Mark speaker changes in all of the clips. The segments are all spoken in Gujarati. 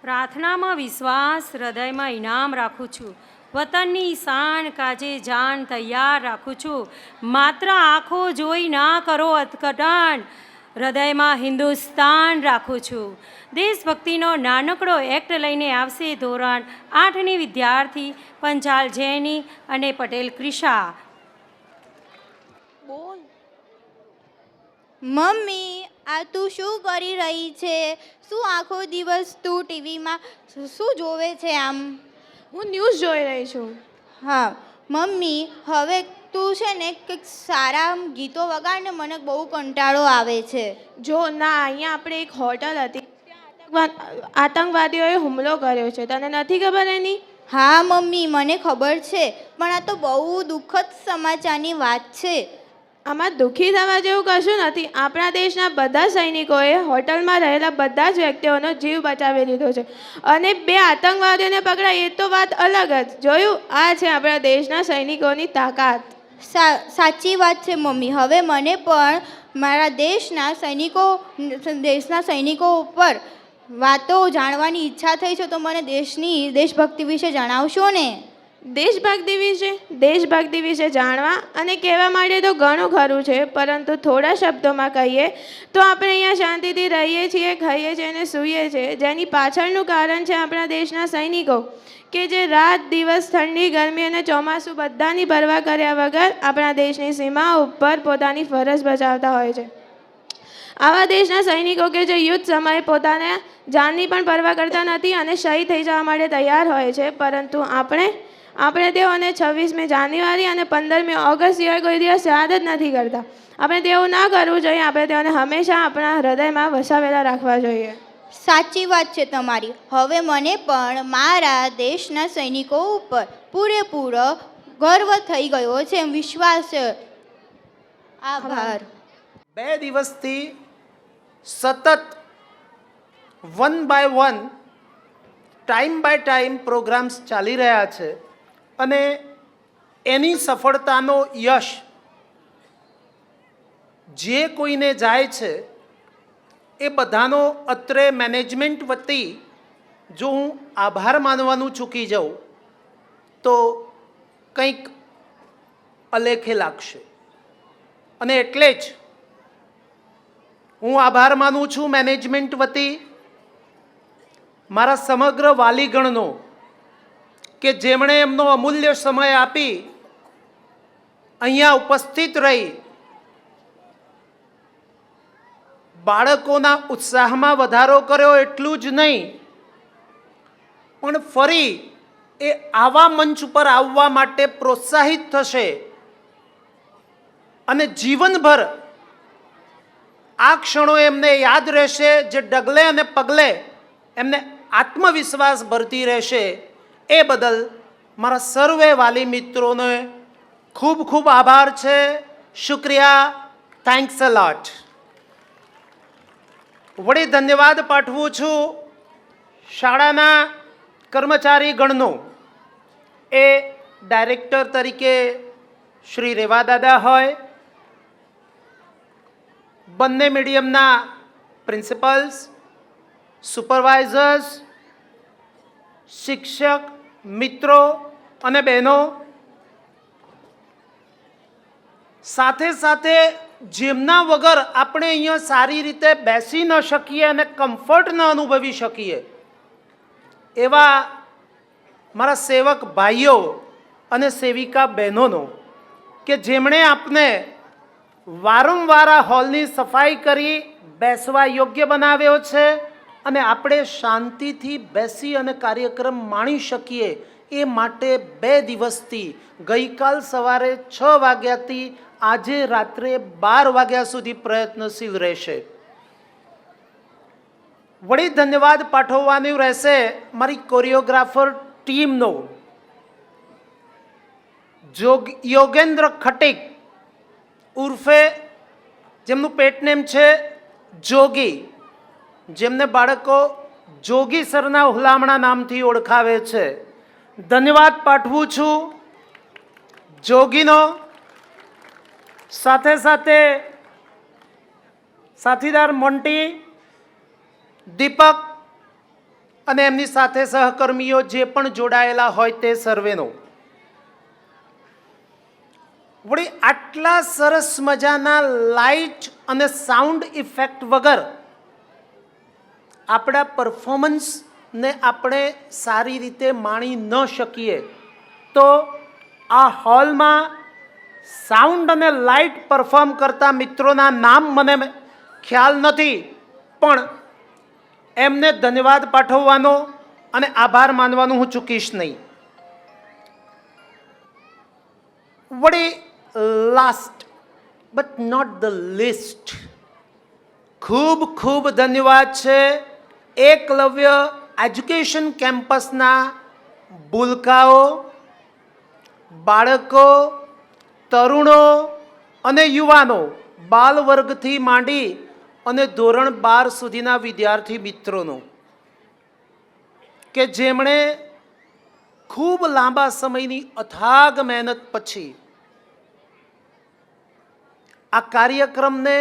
Speaker 1: પ્રાર્થનામાં વિશ્વાસ, હૃદયમાં ઇનામ રાખું છું. વતનની શાન કાજે જાન તૈયાર રાખું છું. માત્ર આંખો જોઈ ના કરો અર્થઘટન, હૃદયમાં હિન્દુસ્તાન રાખું છું. દેશભક્તિનો નાનકડો એક્ટ લઈને આવશે ધોરણ 8ની વિદ્યાર્થી પંચાલ જૈની અને પટેલ ક્રિશા.
Speaker 2: મમ્મી, આ તું શું કરી રહી છે? શું આખો દિવસ તું ટીવીમાં શું જોવે છે આમ?
Speaker 3: હું ન્યૂઝ જોઈ રહી છું.
Speaker 2: હા મમ્મી, હવે તું છે ને કંઈક સારા ગીતો વગાડ ને, મને બહુ કંટાળો આવે છે.
Speaker 3: જો ના, અહીંયા આપણે એક હોટલ હતી, ત્યાં આતંકવાદીઓએ હુમલો કર્યો છે. તને નથી ખબર એની?
Speaker 2: હા મમ્મી, મને ખબર છે, પણ આ તો બહુ દુઃખદ સમાચારની વાત છે.
Speaker 3: આમાં દુઃખી થવા જેવું કશું નથી. આપણા દેશના બધા સૈનિકોએ હોટલમાં રહેલા બધા જ વ્યક્તિઓનો જીવ બચાવી લીધો છે, અને 2 આતંકવાદીઓને પકડાય એ તો વાત અલગ જ. જોયું, આ છે આપણા દેશના સૈનિકોની તાકાત.
Speaker 2: સાચી વાત છે મમ્મી. હવે મને પણ મારા દેશના સૈનિકો ઉપર વાતો જાણવાની ઈચ્છા થઈ છે, તો મને દેશભક્તિ વિશે જણાવશો ને?
Speaker 3: દેશભક્તિ વિશે જાણવા અને કહેવા માટે તો ઘણું ખરું છે, પરંતુ થોડા શબ્દોમાં કહીએ તો આપણે અહીંયા શાંતિથી રહીએ છીએ, ખાઈએ છીએ અને સૂઈએ છીએ, જેની પાછળનું કારણ છે આપણા દેશના સૈનિકો, કે જે રાત દિવસ, ઠંડી, ગરમી અને ચોમાસું બધાની પરવા કર્યા વગર આપણા દેશની સીમા ઉપર પોતાની ફરજ બજાવતા હોય છે. આવા દેશના સૈનિકો કે જે યુદ્ધ સમયે પોતાના જાનની પણ પરવા કરતા નથી અને શહીદ થઈ જવા માટે તૈયાર હોય છે, પરંતુ આપણે તેઓને 26મી જાન્યુઆરી અને 15મી ઓગસ્ટ સિવાય કોઈ દિવસ યાદ જ નથી કરતા. આપણે તેવું ના કરવું જોઈએ. આપણે તેઓને હંમેશા આપણા હૃદયમાં વસાવેલા રાખવા જોઈએ.
Speaker 2: સાચી વાત છે તમારી. હવે મને પણ મારા દેશના સૈનિકો ઉપર પૂરેપૂરો ગર્વ થઈ ગયો છે, વિશ્વાસ છે. આભાર.
Speaker 4: 2 દિવસથી સતત 1 by 1 time by time programmes ચાલી રહ્યા છે, અને એની સફળતાનો યશ જે કોઈને જાય છે એ બધાનો અત્રે મેનેજમેન્ટ વતી જો હું આભાર માનવાનું ચૂકી જાઉં તો કંઈક અલેખે લાગશે. અને એટલે જ હું આભાર માનું છું મેનેજમેન્ટ વતી મારા સમગ્ર વાલીગણનો, કે જેમણે એમનો અમૂલ્ય સમય આપી અહીંયા ઉપસ્થિત રહી બાળકોના ઉત્સાહમાં વધારો કર્યો. એટલું જ નહીં, પણ ફરી એ આવા મંચ ઉપર આવવા માટે પ્રોત્સાહિત થશે અને જીવનભર આ ક્ષણો એમને યાદ રહેશે, જે ડગલે અને પગલે એમને આત્મવિશ્વાસ ભરતી રહેશે. એ બદલ મારા સર્વે વાલી મિત્રોને ખૂબ ખૂબ આભાર છે. શુક્રિયા. થેન્ક્સ અ લોટ. વળી ધન્યવાદ પાઠવું છું શાળાના કર્મચારીગણનો. એ ડાયરેક્ટર તરીકે શ્રી રેવાદાદા હોય, બંને મીડિયમના પ્રિન્સિપલ્સ, સુપરવાઇઝર્સ, શિક્ષક મિત્રો અને બહેનો, સાથે સાથે જેમના વગર આપણે અહીંયા સારી રીતે બેસી ન શકીએ અને કમ્ફર્ટ ન અનુભવી શકીએ, એવા મારા સેવક ભાઈઓ અને સેવિકા બહેનોનો, કે જેમણે આપને વારંવાર આ હોલની સફાઈ કરી બેસવા યોગ્ય બનાવ્યો છે અને આપણે શાંતિથી બેસી અને કાર્યક્રમ માણી શકીએ એ માટે 2 દિવસથી, ગઈકાલ સવારે 6 વાગ્યાથી આજે રાત્રે 12 વાગ્યા સુધી પ્રયત્નશીલ રહેશે. વળી ધન્યવાદ પાઠવવાનું રહેશે મારી કોરિયોગ્રાફર ટીમનો. યોગેન્દ્ર ખટીક ઉર્ફે જેમનું પેટનેમ છે જોગી, જેમને બાળકો જોગી સરના હુલામણા નામથી ઓળખાવે છે. ધન્યવાદ પાઠવું છું જોગીનો. સાથે સાથે સાથીદાર મોન્ટી, દીપક અને એમની સાથે સહકર્મીઓ જે પણ જોડાયેલા હોય તે સર્વેનો. વળી આટલા સરસ મજાના લાઇટ અને સાઉન્ડ ઇફેક્ટ વગર આપણા પરફોર્મન્સને આપણે સારી રીતે માણી ન શકીએ. તો આ હોલમાં સાઉન્ડ અને લાઇટ પરફોર્મ કરતા મિત્રોના નામ મને ખ્યાલ નથી, પણ એમને ધન્યવાદ પાઠવવાનો અને આભાર માનવાનું હું ચૂકીશ નહીં. વળી last but not the list, ખૂબ ખૂબ ધન્યવાદ છે એકલવ્ય એજ્યુકેશન કેમ્પસના ભૂલકાઓ, બાળકો, તરુણો અને યુવાનો, બાલ વર્ગથી માંડી અને ધોરણ 12 સુધીના વિદ્યાર્થી મિત્રોનો, કે જેમણે ખૂબ લાંબા સમયની અથાગ મહેનત પછી આ કાર્યક્રમને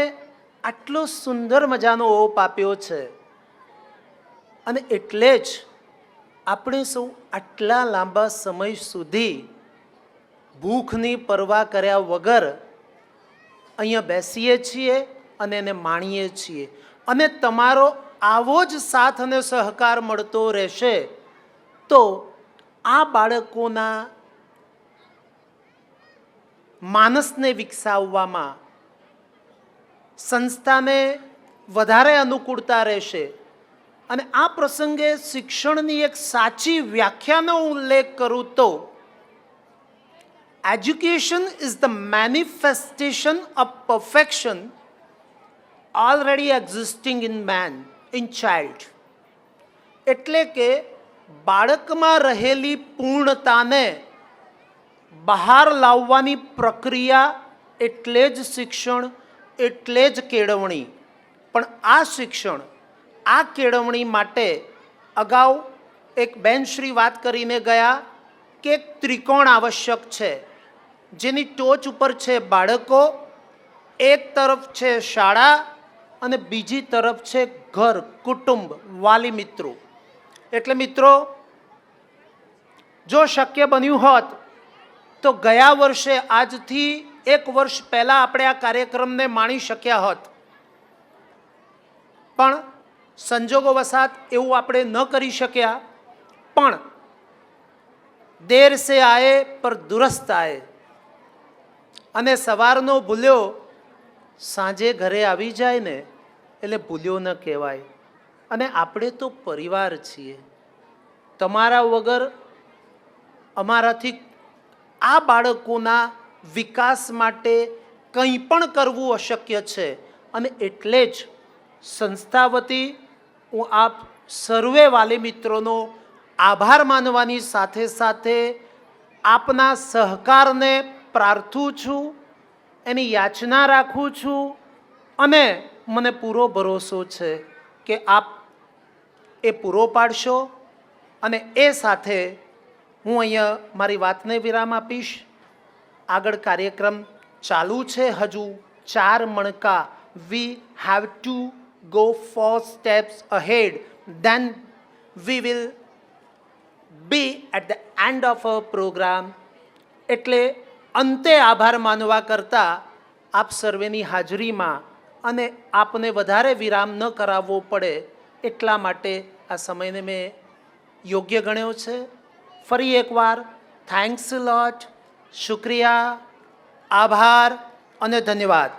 Speaker 4: આટલો સુંદર મજાનો ઓપ આપ્યો છે. અને એટલે જ આપણે સૌ આટલા લાંબા સમય સુધી ભૂખની પરવા કર્યા વગર અહીંયા બેસીએ છીએ અને એને માણીએ છીએ. અને તમારો આવો જ સાથ અને સહકાર મળતો રહેશે તો આ બાળકોના માનસને વિકસાવવામાં સંસ્થાને વધારે અનુકૂળતા રહેશે. અને આ પ્રસંગે શિક્ષણની એક સાચી વ્યાખ્યાનો ઉલ્લેખ કરું તો education is the manifestation of perfection already existing in man, in child. એટલે કે બાળકમાં રહેલી પૂર્ણતાને બહાર લાવવાની પ્રક્રિયા એટલે જ શિક્ષણ, એટલે જ કેળવણી. પણ આ શિક્ષણ, આ કેળવણી માટે અગાઉ એક બેનશ્રી વાત કરીને ગયા કે એક ત્રિકોણ આવશ્યક છે, જેની ટોચ ઉપર છે બાળકો, એક તરફ છે શાળા અને બીજી તરફ છે ઘર, કુટુંબ, વાલી મિત્રો. એટલે મિત્રો, જો શક્ય બન્યું હોત તો ગયા વર્ષે આજથી 1 વર્ષ પહેલાં આપણે આ કાર્યક્રમને માણી શક્યા હોત, પણ સંજોગો વસાત એવું આપણે ન કરી શક્યા. પણ દેર સે આયે પર દુરસ્ત આયે, અને સવારનો ભૂલ્યો સાંજે ઘરે આવી જાય ને એટલે ભૂલ્યો ન કહેવાય. અને આપણે તો પરિવાર છીએ. તમારા વગર અમારાથી આ બાળકોના વિકાસ માટે કંઈ પણ કરવું અશક્ય છે. અને એટલે જ સંસ્થા વતી હું આપ સર્વે વાલી મિત્રોનો આભાર માનવાની સાથે સાથે આપના સહકારને પ્રાર્થું છું, એની યાચના રાખું છું. અને મને પૂરો ભરોસો છે કે આપ એ પૂરો પાડશો. અને એ સાથે હું અહીંયા મારી વાતને વિરામ આપીશ. આગળ કાર્યક્રમ ચાલુ છે, હજુ 4 મણકા. We have to go 4 steps ahead, then we will be at the end of our program. એટલે અંતે આભાર માનવા કરતાં આપ સર્વેની હાજરીમાં અને આપને વધારે વિરામ ન કરાવવો પડે એટલા માટે આ સમયને મેં યોગ્ય ગણ્યો છે. ફરી એકવાર થેન્ક્સ લોટ, શુક્રિયા, આભાર અને ધન્યવાદ.